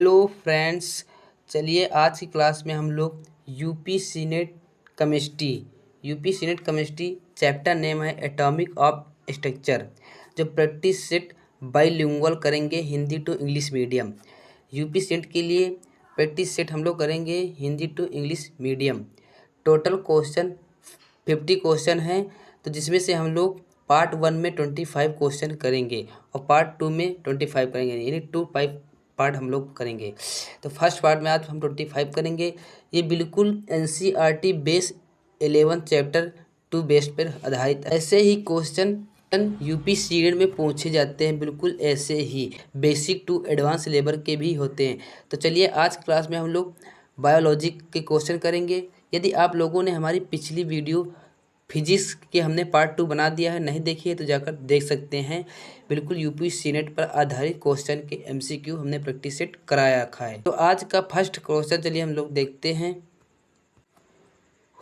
Hello friends. चलिए आज की क्लास में हम लोग UP CNET chemistry chapter name है एटॉमिक ऑफ स्ट्रक्चर, जो प्रैक्टिस सेट बाईलिंगुअल करेंगे Hindi to English medium. UP senate के लिए प्रैक्टिस सेट हम लोग करेंगे Hindi to English medium. Total question 50 question हैं, तो जिसमें से हम लोग पार्ट 1 में 25 क्वेश्चन करेंगे और पार्ट 2 में 25 करेंगे, यानी 25 पार्ट हम लोग करेंगे। तो फर्स्ट पार्ट में आज हम 25 करेंगे। ये बिल्कुल एनसीईआरटी बेस 11 चैप्टर 2 बेस पर आधारित। ऐसे ही क्वेश्चन यूपी सीरीड में पूछे जाते हैं, बिल्कुल ऐसे ही बेसिक टू एडवांस लेवल के भी होते हैं। तो चलिए आज क्लास में हम लोग बायोलॉजी के क्वेश्चन करेंगे। यदि आप लोगों ने हमारी पिछली वीडियो फिजिक्स के हमने पार्ट 2 बना दिया है, नहीं देखी है तो जाकर देख सकते हैं। बिल्कुल यूपी सीनेट पर आधारित क्वेश्चन के एमसीक्यू हमने प्रैक्टिस सेट कराया रखा है। तो आज का फर्स्ट क्वेश्चन चलिए हम लोग देखते हैं।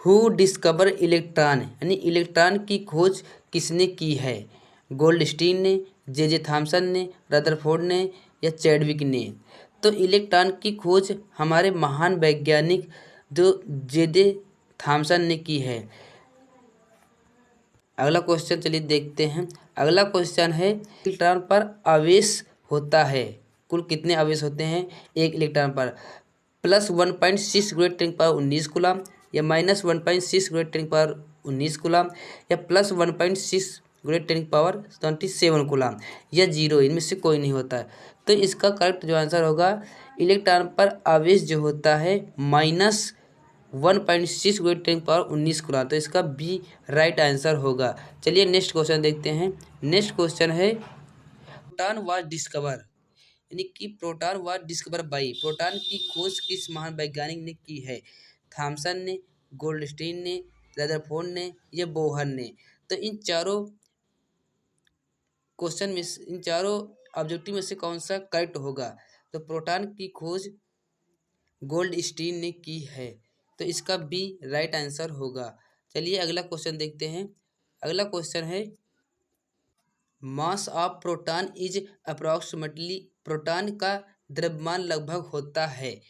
हु डिस्कवर इलेक्ट्रॉन, यानी इलेक्ट्रॉन की खोज किसने की है? गोल्डस्टीन ने, जे थॉमसन ने, रदरफोर्ड ने या चैडविक ने? तो इलेक्ट्रॉन की खोज हमारे महान वैज्ञानिक जो जे थॉमसन ने की है। अगला क्वेश्चन चलिए देखते हैं। अगला क्वेश्चन है इलेक्ट्रॉन पर आवेश होता है, कुल कितने आवेश होते हैं एक इलेक्ट्रॉन पर? प्लस 1.6 × 10⁻19 कूलम, या माइनस 1.6 × 10⁻19 कूलम, या प्लस 1.6 × 10⁻27 कूलम, या जीरो, इनमें से कोई नहीं होता है। तो इसका करेक्ट जो आंसर होगा, इलेक्ट्रॉन पर आवेश जो होता है माइनस 1.6 × 10⁻19 कूलम, तो इसका बी राइट आंसर होगा। चलिए नेक्स्ट क्वेश्चन देखते हैं। नेक्स्ट क्वेश्चन है प्रोटॉन वाज डिस्कवर, यानी कि proton was discover by, proton की खोज किस महान वैज्ञानिक ने की है? थॉमसन ने, गोल्डस्टीन ने, रदरफोर्ड ने या बोहर ने? तो इन चारों क्वेश्चन में इन चारों ऑब्जेक्टिव में से कौन सा करेक्ट होगा? तो प्रोटॉन की खोज गोल्डस्टीन ने की है, तो इसका बी राइट आंसर होगा। चलिए अगला क्वेश्चन देखते हैं। अगला क्वेश्चन है mass of proton is approximately, proton का द्रव्यमान लगभग होता है,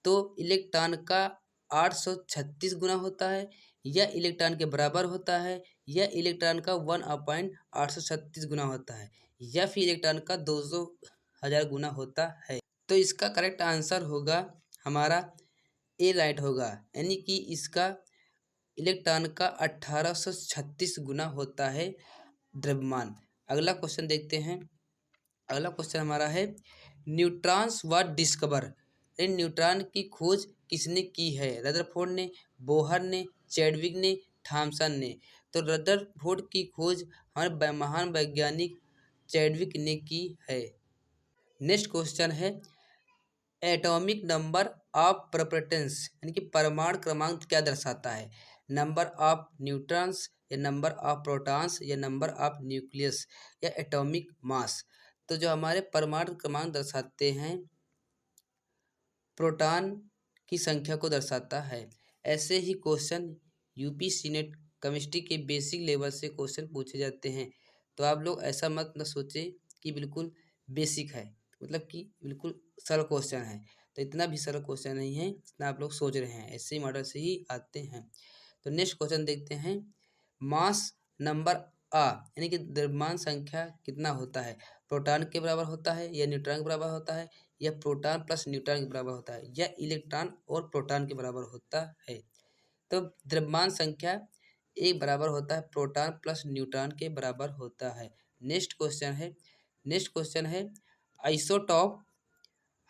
तो इलेक्ट्रॉन का 836 गुना होता है, या इलेक्ट्रॉन के बराबर होता है, या इलेक्ट्रॉन का 1/836 गुना होता है, या फिर इलेक्ट्रॉन का 200,000 गुना होता है? तो इसका करेक्ट आंसर होगा हमारा ए राइट होगा, यानी कि इसका इलेक्ट्रॉन का 1836 गुना होता है द्रव्यमान। अगला क्वेश्चन देखते हैं। अगला क्वेश्चन हमारा है न्यूट्रॉन्स वाज डिस्कवर, न्यूट्रॉन की खोज किसने की है? रदरफोर्ड ने, बोहर ने, चैडविक ने, थॉमसन ने? तो रदरफोर्ड की खोज हमारे महान वैज्ञानिक चैडविक ने की है। नेक्स्ट क्वेश्चन है एटॉमिक नंबर ऑफ प्रोटॉन्स, यानी कि परमाणु क्रमांक क्या दर्शाता है? नंबर ऑफ न्यूट्रॉन्स, या नंबर ऑफ प्रोटॉन्स, या नंबर ऑफ न्यूक्लियस, या एटॉमिक मास? तो जो हमारे परमाणु क्रमांक दर्शाते हैं, प्रोटॉन की संख्या को दर्शाता है। ऐसे ही क्वेश्चन यूपी सीनेट केमिस्ट्री के बेसिक लेवल से क्वेश्चन पूछे जाते हैं। तो आप लोग ऐसा मत न सोचें कि बिल्कुल बेसिक है, मतलब कि बिल्कुल सरल क्वेश्चन है। तो इतना भी सरल क्वेश्चन नहीं है जितना आप लोग सोच रहे हैं, ऐसे ही मॉडल से ही आते हैं। तो नेक्स्ट क्वेश्चन देखते हैं। मास नंबर यानी कि द्रव्यमान संख्या कितना होता है? प्रोटॉन के बराबर होता है, या न्यूट्रॉन के बराबर होता है, या प्रोटॉन प्लस न्यूट्रॉन के बराबर होता है, या इलेक्ट्रॉन और प्रोटॉन के बराबर होता है? तो द्रव्यमान संख्या एक बराबर होता है, प्रोटॉन प्लस न्यूट्रॉन के बराबर होता है। नेक्स्ट क्वेश्चन है आइसोटॉप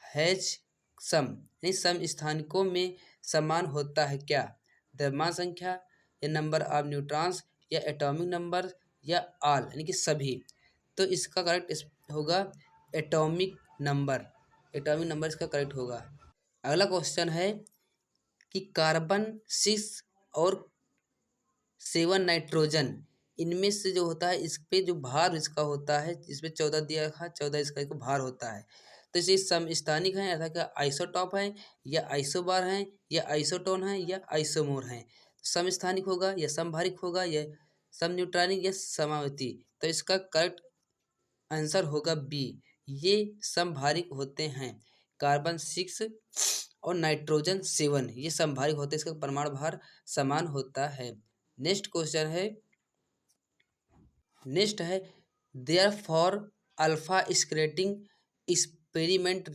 हैज सम, यानी सम स्थानिकों में समान होता है क्या? द्रव्यमान संख्या, या नंबर ऑफ न्यूट्रॉन्स, या एटॉमिक नंबर, या ऑल, यानी कि सभी? तो इसका करेक्ट होगा एटॉमिक नंबर, एटॉमिक नंबर इसका करेक्ट होगा। अगला क्वेश्चन है कि कार्बन 6 और 7 नाइट्रोजन, इनमें से जो होता है इस पे जो भार इसका होता है, इसमें 14 दिया रखा, 14 इसका एक भार होता है। तो इसे समस्थानिक हैं, अर्थात क्या आइसोटॉप हैं, या आइसोबार हैं, या आइसोटोन हैं, या आइसोमोर हैं? समस्थानिक होगा, या समभारिक होगा, या समन्यूट्रॉनिक, या समावर्ती? तो इसका करेक्ट आंसर होगा बी, ये समभारिक होते हैं। कार्बन 6 और नाइट्रोजन 7 ये समभारी होते हैं, इसका परमाणु भार समान होता है। नेक्स्ट क्वेश्चन है, नेक्स्ट है देयर फॉर अल्फा स्क्रेटिंग एक्सपेरिमेंट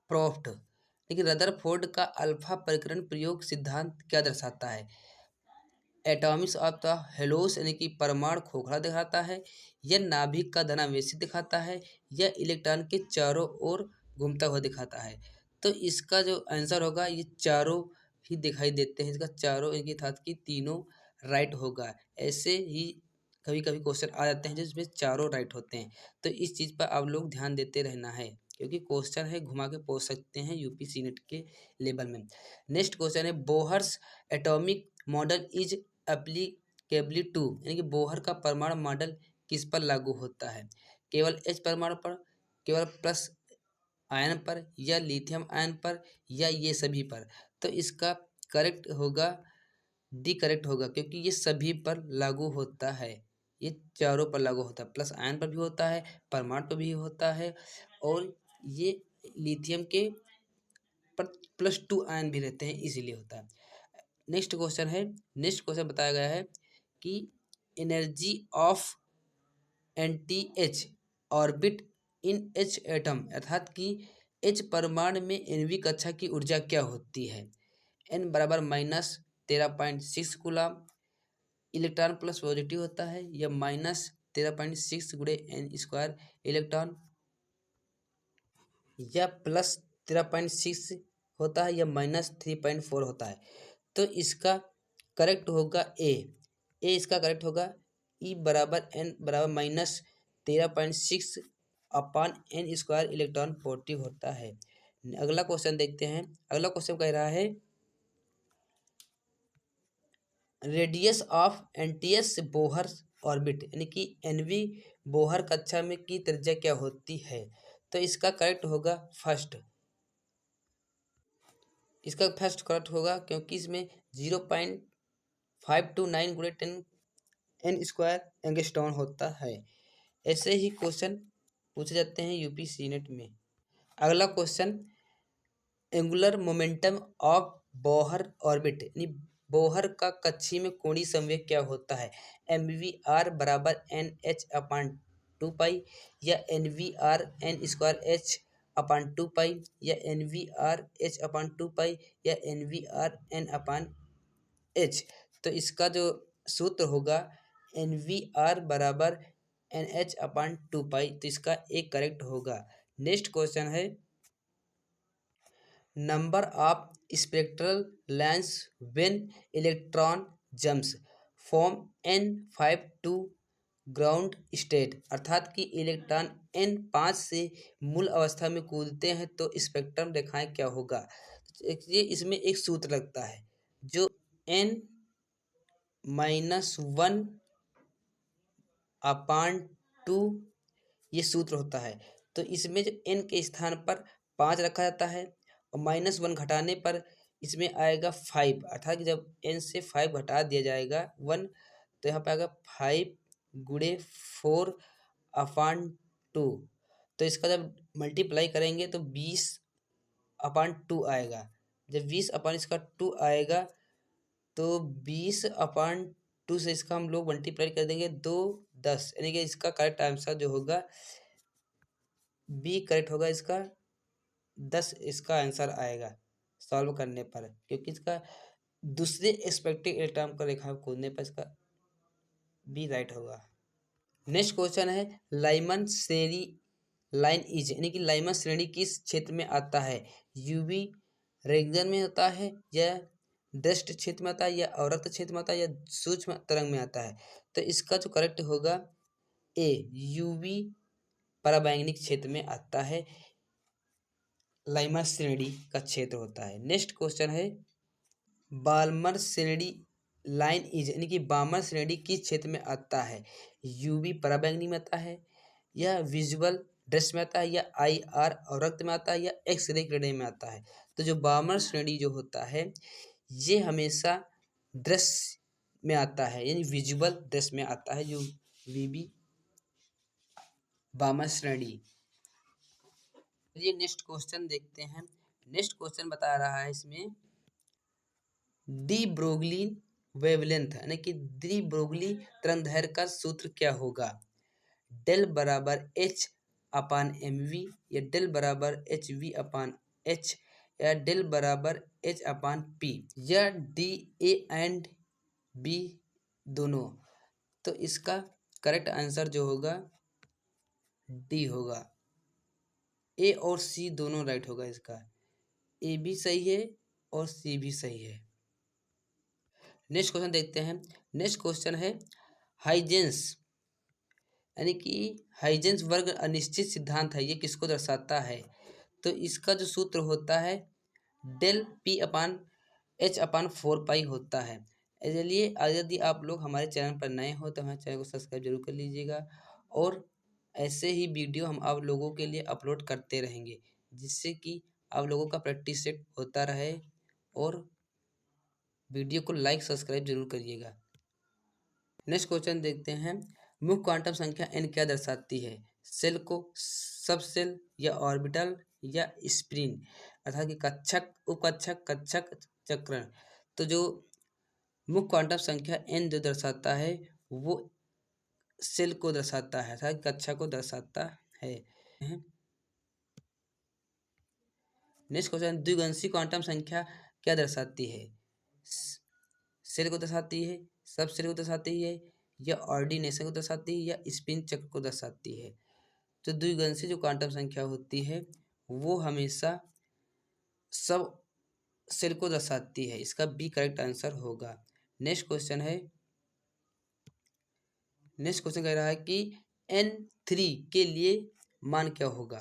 प्रोफ्ट, लेकिन रदरफोर्ड का अल्फा परिकरण प्रयोग सिद्धांत क्या दर्शाता है? एटॉमिक्स ऑफ द हेलोस यानी कि परमाणु खोखला दिखाता है, यह नाभिक का धनावेशी दिखाता है, यह इलेक्ट्रॉन के चारों ओर घूमता हुआ दिखाता है। तो इसका जो आंसर होगा ये चारों ही दिखाई देते हैं, इसका चारों इनके अर्थात कि तीनों राइट होगा। ऐसे ही कभी कभी क्वेश्चन आ जाते हैं जिसमें चारों राइट होते हैं, तो इस चीज़ पर आप लोग ध्यान देते रहना है, क्योंकि क्वेश्चन है घुमा के पूछ सकते हैं यूपी सीनेट के लेवल में। नेक्स्ट क्वेश्चन है Bohr's atomic model is applicably to, यानी कि बोहर का परमाणु मॉडल किस पर लागू होता है? केवल एच परमाणु पर, केवल प्लस आयन पर, या लिथियम आयन पर, या ये सभी पर? तो इसका करेक्ट होगा डी करेक्ट होगा, क्योंकि ये सभी पर लागू होता है, ये चारों पर लागू होता है, प्लस आयन पर भी होता है, परमाणु पर भी होता है, और ये लिथियम के पर +2 आयन भी रहते हैं इसीलिए होता है। नेक्स्ट क्वेश्चन है, नेक्स्ट क्वेश्चन बताया गया है कि energy of anti H orbit in H atom, अर्थात कि एच परमाणु में एनवी कक्षा की ऊर्जा क्या होती है? एन बराबर -13.6 कूलम, इलेक्ट्रॉन प्लस पॉजिटिव होता है, या -13.6 गुणे एन स्क्वायर इलेक्ट्रॉन, या +13.6 होता है, या -3.4 होता है? तो इसका करेक्ट होगा ए इसका करेक्ट होगा। ई बराबर एन बराबर -13.6 अपान एन स्क्वायर इलेक्ट्रॉन पॉजिटिव होता है। अगला क्वेश्चन देखते हैं। अगला क्वेश्चन कह रहा है radius of NTS Bohr orbit, यानी कि एनवी बोहर कक्षा में की त्रिज्या क्या होती है? तो इसका करेक्ट होगा फर्स्ट, इसका फर्स्ट करेक्ट होगा, क्योंकि इसमें 0.529 गुणे 10 एन स्क्वायर एंगस्ट्रॉन होता है। ऐसे ही क्वेश्चन पूछे जाते हैं यूपी सीनेट में। अगला question angular momentum of Bohr orbit, यानी बोहर का कक्षीय में कोणीय संवेग क्या होता है? एम वी आर बराबर एन एच अपान 2 पाई, या n v r n square h upon 2 pi, या n v r h upon 2 pi, या n v r n upon h? तो इसका जो सूत्र होगा एन वी आर बराबर एन एच अपान 2 पाई, तो इसका एक करेक्ट होगा। नेक्स्ट क्वेश्चन है number of spectral lines when electron jumps from n5 to ground state, अर्थात कि इलेक्ट्रॉन n5 से मूल अवस्था में कूदते हैं तो स्पेक्ट्रम रेखाएं क्या होगा? ये इसमें एक सूत्र लगता है जो n-1 अपान 2 ये सूत्र होता है। तो इसमें जो n के स्थान पर 5 रखा जाता है और -1 घटाने पर इसमें आएगा 5, अर्थात कि जब n से 5 घटा दिया जाएगा 1, तो यहाँ पे आएगा 5 गुणे 4 अपान 2। तो इसका जब मल्टीप्लाई करेंगे तो 20 अपान 2 आएगा। जब 20 अपान इसका 2 आएगा तो 20 अपान 2 से इसका हम लोग मल्टीप्लाई कर देंगे 2 10, यानी कि इसका करेक्ट आंसर जो होगा बी करेक्ट होगा। इसका 10 इसका आंसर आएगा सॉल्व करने पर, क्योंकि इसका दूसरे एक्सपेक्टेड इलेक्ट्रॉन का रेखा खोदने पर इसका बी राइट होगा। नेक्स्ट क्वेश्चन है लाइमन श्रेणी लाइन इज, यानी कि लाइमन श्रेणी किस क्षेत्र में आता है? यूवी रीजन में होता है, या दृष्ट क्षेत्र में आता है, या अवरक्त क्षेत्र में आता है, या सूक्ष्म तरंग में आता है? तो इसका जो करेक्ट होगा ए यूवी पराबैंगनी क्षेत्र में आता है, लाइमर श्रेणी का क्षेत्र होता है। नेक्स्ट क्वेश्चन है बाल्मर श्रेणी लाइन इज, यानी कि बामर श्रेणी किस क्षेत्र में आता है? यूवी पराबैंगनी में आता है, या विजुअल दृश्य में आता है, या आई आर अवरक्त में आता है, या एक्स रे किरणें में आता है? तो जो बामर श्रेणी जो होता है ये हमेशा दृश्य में आता है, यानी विजुअल दृश्य में आता है जो वीबी बामर श्रेणी। चलिए नेक्स्ट क्वेश्चन देखते हैं। नेक्स्ट क्वेश्चन बता रहा है इसमें डी ब्रोगली वेवलेंथ यानी कि डी ब्रोगली तरंगदैर्घ्य का सूत्र क्या होगा। डेल बराबर एच अपान एम वी, या डेल बराबर एच वी अपान एच, या डेल बराबर एच अपान पी, या डी ए एंड बी दोनों। तो इसका करेक्ट आंसर जो होगा डी होगा। ए और सी दोनों राइट होगा इसका। ए भी सही है और सी भी सही है। नेक्स्ट क्वेश्चन देखते हैं। नेक्स्ट क्वेश्चन है हाइजेंस यानी कि हाइजेंस वर्ग अनिश्चित सिद्धांत है, ये किसको दर्शाता है। तो इसका जो सूत्र होता है डेल पी अपान एच अपान 4 पाई होता है। चलिए यदि आप लोग हमारे चैनल पर नए हो तो हमारे चैनल को सब्सक्राइब जरूर कर लीजिएगा, और ऐसे ही वीडियो हम आप लोगों के लिए अपलोड करते रहेंगे, जिससे कि आप लोगों का प्रैक्टिस सेट होता रहे। और वीडियो को लाइक सब्सक्राइब जरूर करिएगा। नेक्स्ट क्वेश्चन देखते हैं। मुख्य क्वांटम संख्या n क्या दर्शाती है। सेल को, सब सेल, या ऑर्बिटल, या स्प्रिन, अर्थात कि कक्षक, उपकक्षक, कक्षक, चक्रण। तो जो मुख्य क्वांटम संख्या n जो दर्शाता है वो सेल को दर्शाता है, अर्थात कक्षा को दर्शाता है। नेक्स्ट क्वेश्चन द्विगंशी क्वांटम संख्या क्या दर्शाती है। सेल को दर्शाती है, सब सेल को दर्शाती है, या ऑर्डिनेशन को दर्शाती है, या स्पिन चक्र को दर्शाती है। तो द्विगंशी जो क्वांटम संख्या होती है वो हमेशा सब सेल को दर्शाती है। इसका बी करेक्ट आंसर होगा। नेक्स्ट क्वेश्चन है। नेक्स्ट क्वेश्चन कह रहा है कि N3 के लिए मान क्या होगा,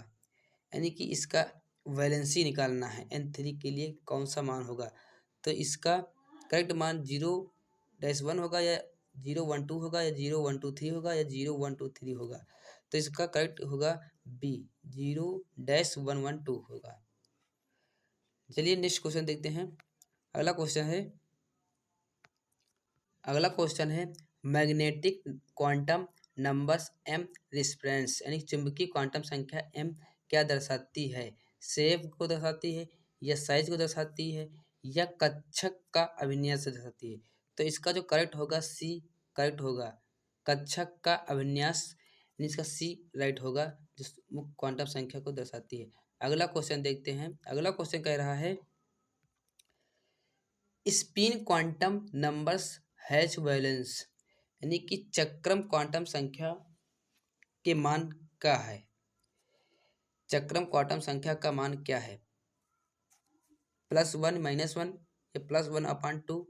यानी कि इसका वैलेंसी निकालना है। N3 के लिए कौन सा मान होगा। तो इसका करेक्ट मान 0-1 होगा, या 012 होगा, या 0123 होगा, या 0123 होगा। तो इसका करेक्ट होगा बी 0-112 होगा। चलिए नेक्स्ट क्वेश्चन देखते हैं। अगला क्वेश्चन है मैग्नेटिक क्वांटम नंबर्स एम रिस्प्रेंस यानी चुंबकीय क्वांटम संख्या एम क्या दर्शाती है। शेप को दर्शाती है, या साइज को दर्शाती है, या कक्षक का अभिन्यास दर्शाती है। तो इसका जो करेक्ट होगा सी करेक्ट होगा। कक्षक का अभिन्यास यानी इसका सी राइट होगा, जिस मुख्य क्वांटम संख्या को दर्शाती है। अगला क्वेश्चन देखते हैं। अगला क्वेश्चन कह रहा है spin quantum numbers hatch valence यानी कि चक्रम क्वांटम संख्या के मान क्या है। चक्रम क्वांटम संख्या का मान क्या है। +1 -1, या +1/2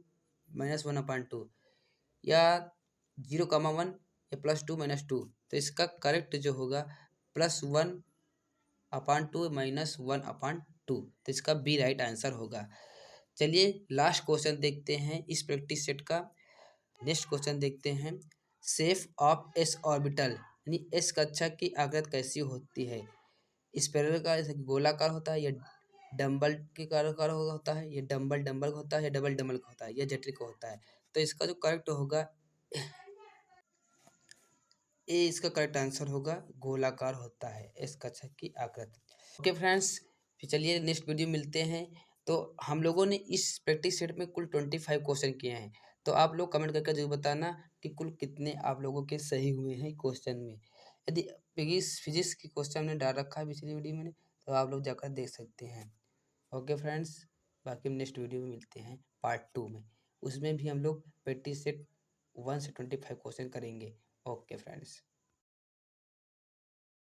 -1/2, या 0,1, या +2 -2। तो इसका करेक्ट जो होगा +1/2 -1/2। तो इसका बी राइट आंसर होगा। चलिए लास्ट क्वेश्चन देखते हैं इस प्रैक्टिस सेट का। नेक्स्ट क्वेश्चन देखते हैं। शेप ऑफ एस ऑर्बिटल यानी एस कक्षा की आकृति कैसी होती है। स्फेरिकल का जैसे गोलाकार होता है, या डंबल के आकार होता है, या डंबल डंबल का होता है, या डबल डंबल का होता है, या जटिल का होता है। तो इसका जो करेक्ट होगा ए, इसका करेक्ट आंसर होगा गोलाकार होता है एस कक्षा की आकृति। ओके फ्रेंड्स, फिर चलिए नेक्स्ट वीडियो मिलते हैं। तो हम लोगों ने इस प्रैक्टिस सेट में कुल 25 क्वेश्चन किए हैं। तो आप लोग कमेंट करके जरूर बताना कि कुल कितने आप लोगों के सही हुए हैं क्वेश्चन में। यदि फिजिक्स की क्वेश्चन हमने डाल रखा है पिछली वीडियो में, तो आप लोग जाकर देख सकते हैं। ओके फ्रेंड्स, बाकी हम नेक्स्ट वीडियो में मिलते हैं पार्ट 2 में। उसमें भी हम लोग प्रैक्टिस सेट 1 से 25 क्वेश्चन करेंगे। Okay friends.